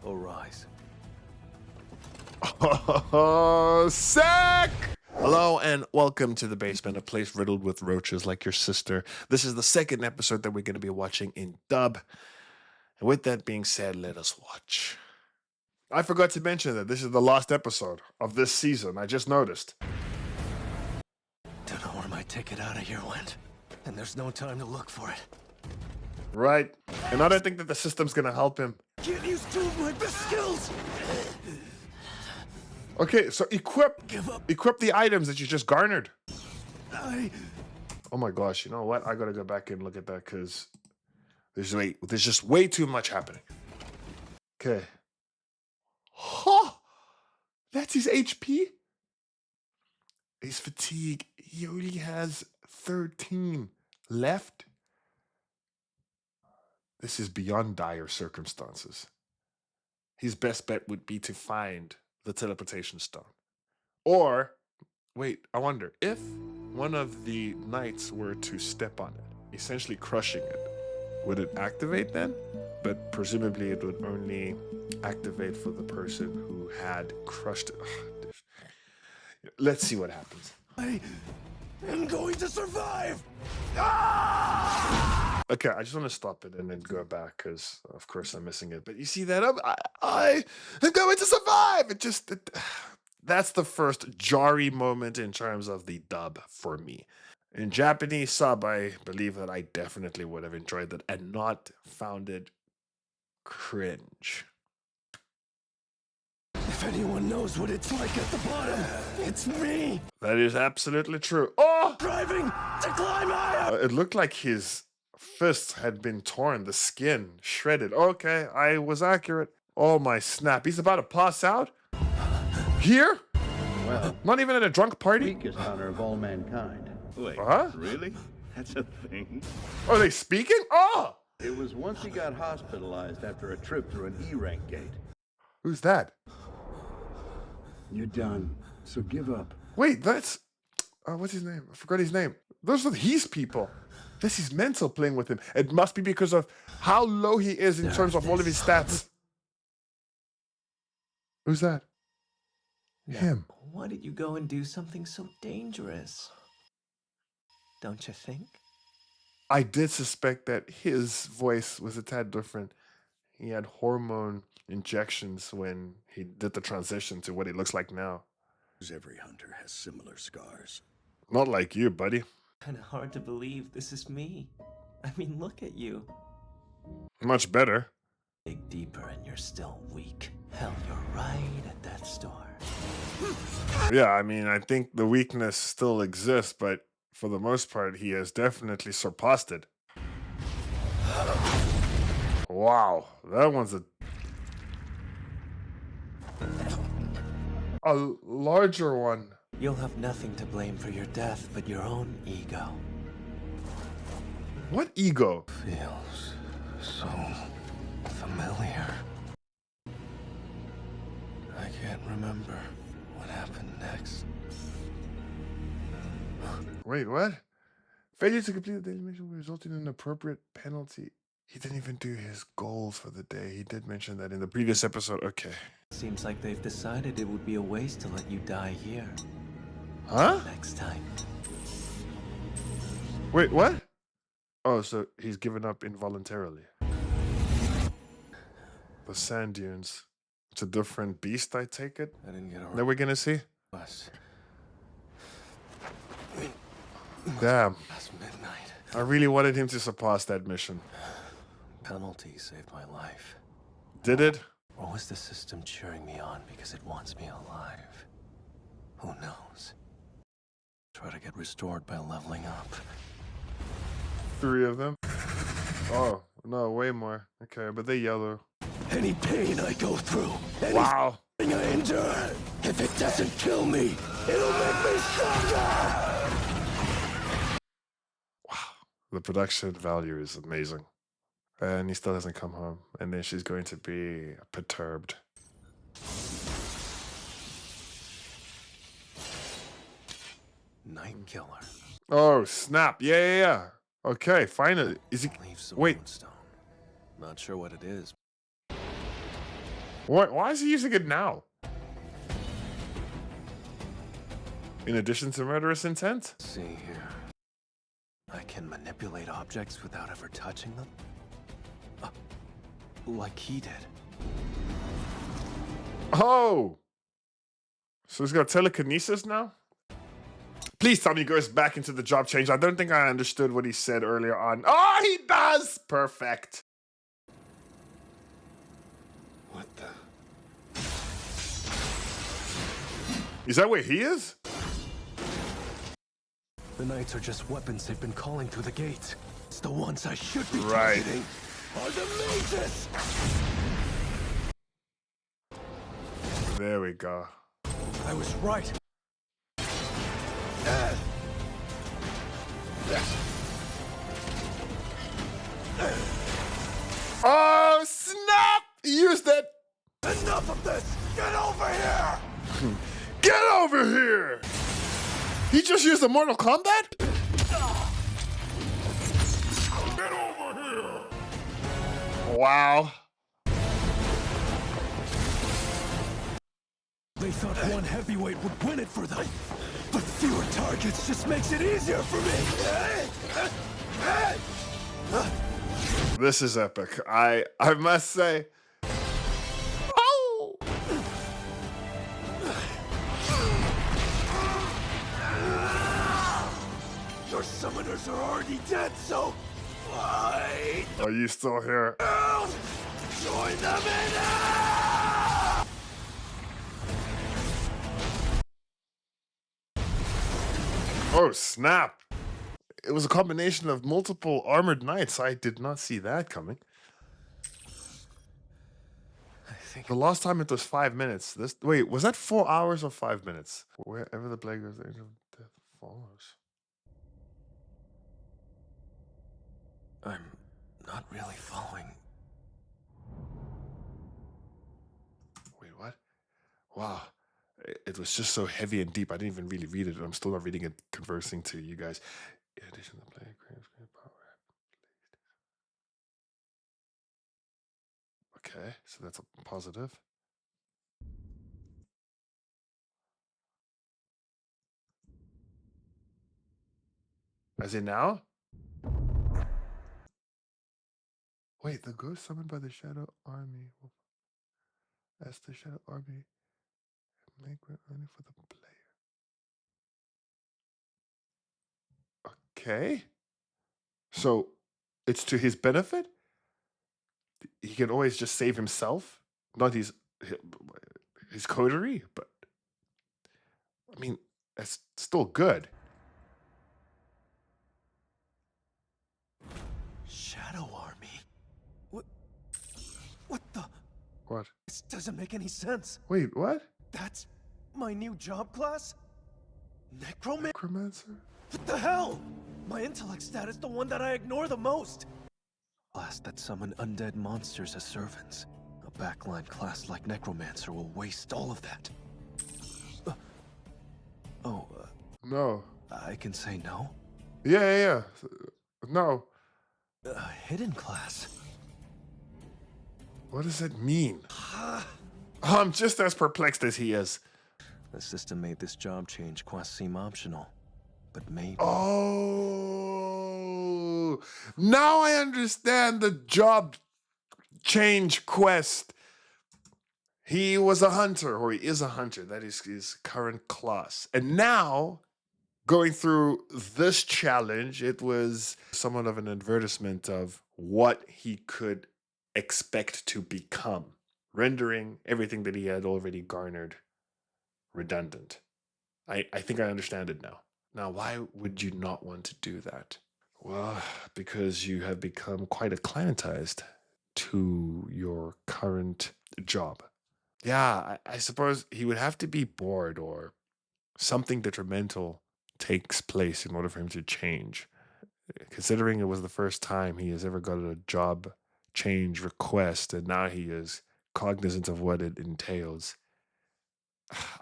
arise. Oh, sick! Hello and welcome to the basement, a place riddled with roaches like your sister. This is the second episode that we're going to be watching in dub. And with that being said, let us watch. I forgot to mention that this is the last episode of this season. I just noticed. Don't know where my ticket out of here went, and there's no time to look for it. Right. And I don't think that the system's going to help him. Can't use two of my best skills! Okay, so equip the items that you just garnered. Oh my gosh, you know what? I gotta go back and look at that because there's just way too much happening. Okay. Huh! That's his HP? His fatigue. He only has 13 left. This is beyond dire circumstances. His best bet would be to find the teleportation stone. Or, wait, I wonder, if one of the knights were to step on it, essentially crushing it, would it activate then? But presumably it would only activate for the person who had crushed it. Let's see what happens. I am going to survive! Okay, I just want to stop it and then go back because, of course, I'm missing it. But you see that? I am going to survive! That's the first jarry moment in terms of the dub for me. In Japanese sub, I believe that I definitely would have enjoyed that and not found it cringe. If anyone knows what it's like at the bottom, it's me! That is absolutely true. Oh! Striving to climb higher! It looked like his fists had been torn, the skin shredded. Okay, I was accurate. Oh my snap, he's about to pass out? Here? Well, not even at a drunk party? weakest hunter of all mankind. Wait, Huh? really? That's a thing? Are they speaking? Oh! It was once he got hospitalized after a trip through an E-rank gate. Who's that? You're done, so give up. Wait, that's... what's his name? I forgot his name. Those are his people. This is mental playing with him. It must be because of how low he is in terms of all of his stats. Who's that? Him. Why did you go and do something so dangerous? Don't you think? I did suspect that his voice was a tad different. He had hormone injections when he did the transition to what he looks like now. Every hunter has similar scars. Not like you, buddy. Kinda hard to believe this is me. I mean, look at you. Much better. Dig deeper and you're still weak. Hell, you're right at death's door. Yeah, I mean, I think the weakness still exists, but for the most part, he has definitely surpassed it. Wow, that one's a larger one. You'll have nothing to blame for your death but your own ego. What ego? Feels so familiar. I can't remember what happened next. Wait, what? Failure to complete the daily mission will result in an appropriate penalty. He didn't even do his goals for the day. He did mention that in the previous episode. Okay. Seems like they've decided it would be a waste to let you die here. Huh? Next time. Wait, what? Oh, so he's given up involuntarily. The sand dunes. It's a different beast, I take it? I didn't get a That we're gonna see? request. Damn. Past midnight. I really wanted him to surpass that mission. Penalty saved my life. Did it? Or was the system cheering me on because it wants me alive? Who knows? Try to get restored by leveling up. 3 of them? Oh, no, way more. Okay, but they're yellow. Any pain I go through, Wow. anything I endure, if it doesn't kill me, it'll make me stronger! The production value is amazing. And he still hasn't come home. And then she's going to be perturbed. Night killer. Oh, snap. Yeah. Okay, finally. Is he... Leaves the Wait. moonstone. Not sure what it is. Why is he using it now? In addition to murderous intent? See here. I can manipulate objects without ever touching them? Like he did. Oh! So he's got telekinesis now? Please tell me he goes back into the job change. I don't think I understood what he said earlier on. Oh, he does! Perfect. What the? Is that where he is? The knights are just weapons they've been calling through the gates. It's the ones I should be Right. targeting. Are the mages! There we go. I was right. Oh, snap! He used it! Enough of this! Get over here! Get over here! He just used a Mortal Kombat? Get over here! Wow. They thought one heavyweight would win it for them. But fewer targets just makes it easier for me. This is epic. I must say. Oh! Your summoners are already dead, so why Are you still here? don't join them in? Oh, snap. It was a combination of multiple armored knights. I did not see that coming. I think The last time it was 5 minutes. Wait, was that 4 hours or 5 minutes? Wherever the blade goes, the angel of death follows. I'm not really following. Wait, what? Wow. It was just so heavy and deep. I didn't even really read it. I'm still not reading it, conversing to you guys. In addition to the blade, craves great power. Okay, so that's a positive. As in now? Wait, the ghost summoned by the Shadow Army will ask the Shadow Army make room only for the player. Okay. So it's to his benefit? He can always just save himself? Not his coterie, but I mean, that's still good. Shadow Army? What the? What? This doesn't make any sense. Wait, what? That's my new job class? Necromancer? Necromancer? What the hell? My intellect stat is the one that I ignore the most. Class that summon undead monsters as servants. A backline class like necromancer will waste all of that. No. I can say no? Yeah. No. A hidden class. What does that mean? I'm just as perplexed as he is. The system made this job change quest seem optional. But maybe... Oh, now I understand the job change quest. He was a hunter, or he is a hunter. That is his current class. And now, going through this challenge, it was somewhat of an advertisement of what he could expect to become, rendering everything that he had already garnered redundant. I think I understand it now. Now, why would you not want to do that? Well, because you have become quite acclimatized to your current job. Yeah, I suppose he would have to be bored or something detrimental takes place in order for him to change. Considering it was the first time he has ever got a job change request and now he is cognizant of what it entails.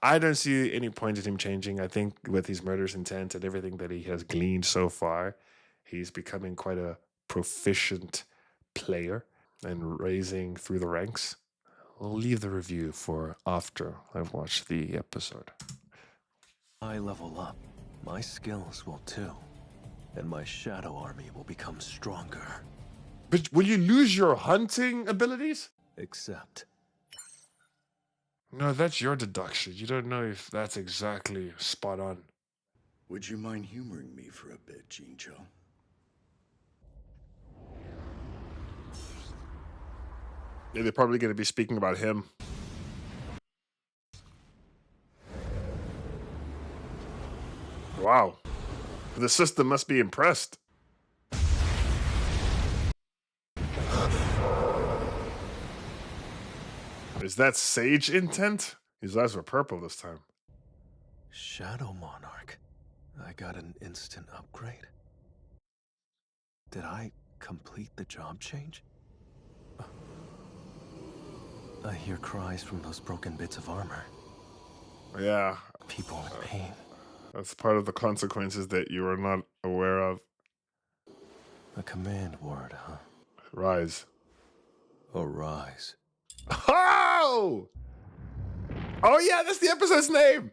I don't see any point in him changing. I think with his murderous intent and everything that he has gleaned so far, he's becoming quite a proficient player and raising through the ranks. we'll leave the review for after I've watched the episode. I level up, my skills will too. And my shadow army will become stronger. But will you lose your hunting abilities? Except, No, that's your deduction. You don't know if that's exactly spot on. Would you mind humoring me for a bit, Jincho? Yeah, they're probably going to be speaking about him. Wow. The system must be impressed. Is that sage intent? His eyes were purple this time. Shadow Monarch. I got an instant upgrade. Did I complete the job change? I hear cries from those broken bits of armor. Yeah, People in pain. that's part of the consequences that you are not aware of. A command word, huh? Rise. Arise. Oh! Oh yeah, that's the episode's name.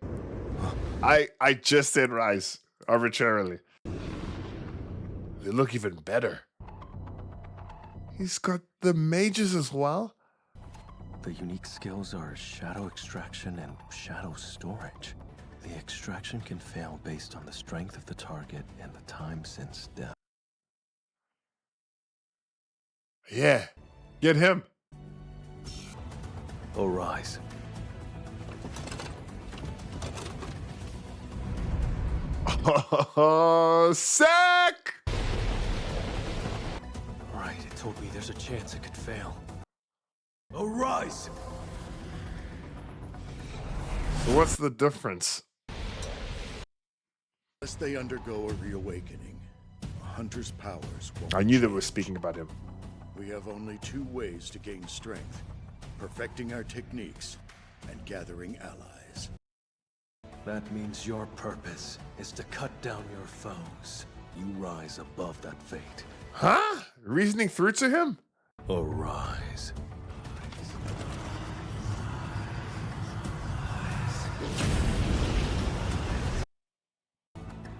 I just said rise arbitrarily. They look even better. He's got the mages as well. The unique skills are shadow extraction and shadow storage. The extraction can fail based on the strength of the target and the time since death. Yeah, get him. Arise. Oh, sack! Right, it told me there's a chance it could fail. Arise! So what's the difference? Unless they undergo a reawakening, a hunter's powers won't I be knew they were changed. speaking about him. We have only two ways to gain strength: perfecting our techniques and gathering allies. That means your purpose is to cut down your foes. You rise above that fate. Huh? Reasoning through to him? Arise.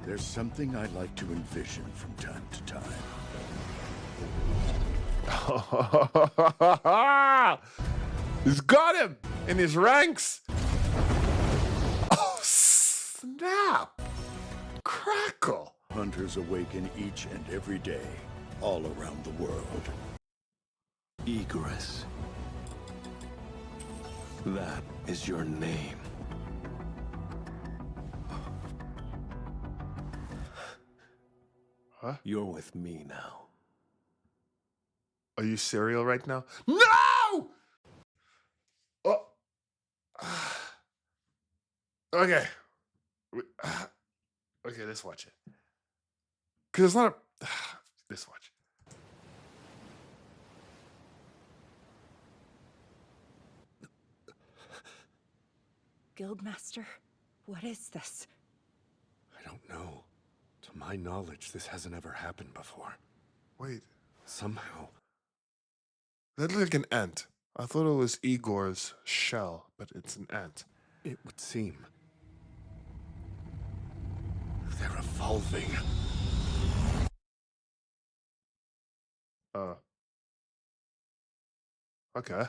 There's something I like to envision from time to time. He's got him in his ranks. Oh, snap. Crackle. Hunters awaken each and every day, all around the world. Egress. That is your name. Huh? You're with me now. Are you serial right now? No! Oh. Okay. Okay, let's watch it. Because it's not a... Let's watch it. Guildmaster, what is this? I don't know. To my knowledge, this hasn't ever happened before. Wait. Somehow, That looked like an ant. I thought it was Igor's shell, but it's an ant. it would seem. They're evolving. Okay.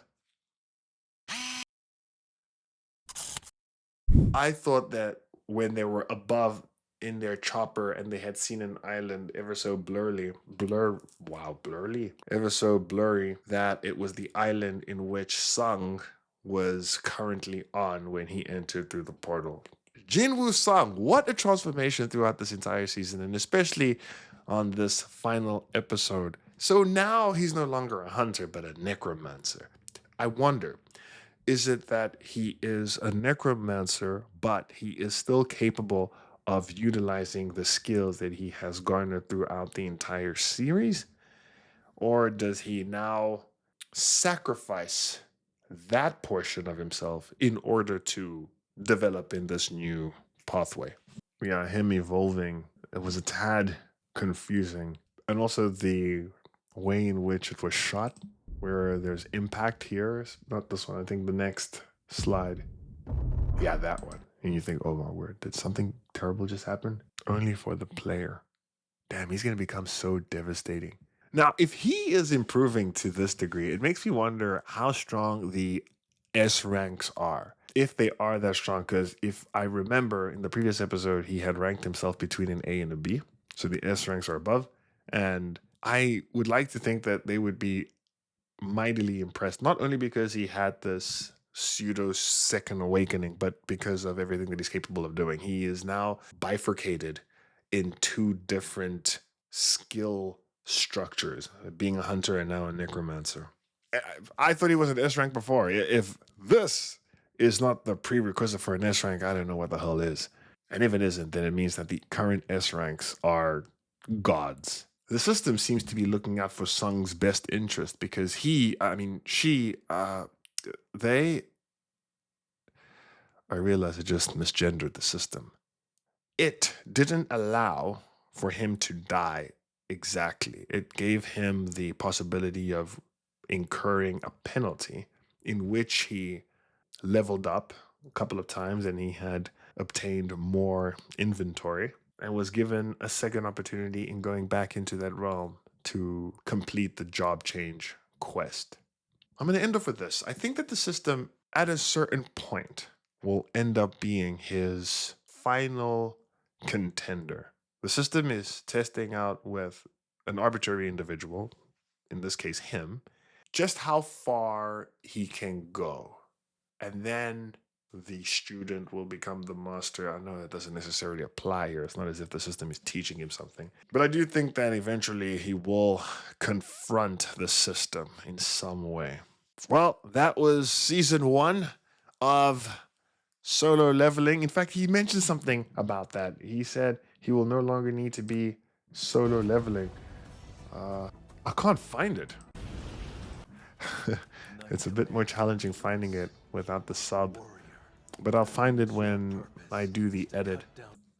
I thought that when they were above in their chopper and they had seen an island ever so blurry, ever so blurry, that it was the island in which Sung was currently on when he entered through the portal. Jinwoo Sung, what a transformation throughout this entire season, and especially on this final episode. So now he's no longer a hunter, but a necromancer. I wonder, is it that he is a necromancer, but he is still capable of utilizing the skills that he has garnered throughout the entire series? Or does he now sacrifice that portion of himself in order to develop in this new pathway? Yeah, him evolving, it was a tad confusing. And also the way in which it was shot. where there's impact here. Not this one. I think the next slide. Yeah, that one. And you think, oh my word, did something terrible just happen? Only for the player. Damn, he's going to become so devastating. Now, if he is improving to this degree, it makes me wonder how strong the S ranks are. If they are that strong, because if I remember in the previous episode, he had ranked himself between an A and a B. So the S ranks are above. And I would like to think that they would be mightily impressed, not only because he had this pseudo second awakening, but because of everything that he's capable of doing. He is now bifurcated in two different skill structures, being a hunter and now a necromancer. I thought he was an S rank before. If this is not the prerequisite for an S rank, I don't know what the hell is. And if it isn't, then it means that the current S ranks are gods. The system seems to be looking out for Sung's best interest because I realize I just misgendered the system. It didn't allow for him to die exactly. It gave him the possibility of incurring a penalty in which he leveled up a couple of times and he had obtained more inventory and was given a second opportunity in going back into that realm to complete the job change quest. I'm going to end off with this. I think that the system, at a certain point, will end up being his final contender. The system is testing out with an arbitrary individual, in this case him, just how far he can go. And then the student will become the master. I know that doesn't necessarily apply here. It's not as if the system is teaching him something. But I do think that eventually he will confront the system in some way. Well, that was season 1 of Solo Leveling. In fact, he mentioned something about that. He said he will no longer need to be solo leveling. I can't find it. It's a bit more challenging finding it without the sub. But I'll find it when I do the edit.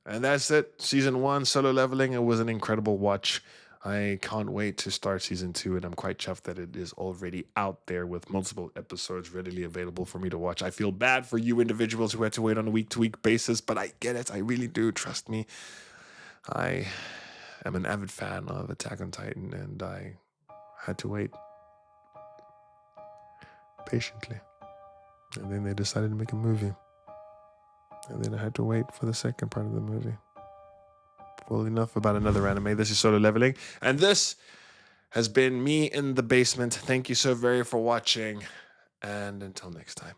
And that's it. Season 1, Solo Leveling. It was an incredible watch. I can't wait to start season 2, and I'm quite chuffed that it is already out there with multiple episodes readily available for me to watch. I feel bad for you individuals who had to wait on a week-to-week basis, but I get it. I really do. Trust me. I am an avid fan of Attack on Titan, and I had to wait patiently. And then they decided to make a movie. And then I had to wait for the second part of the movie. Well, enough about another anime. This is Solo Leveling. And this has been me in the basement. Thank you so very for watching. And until next time.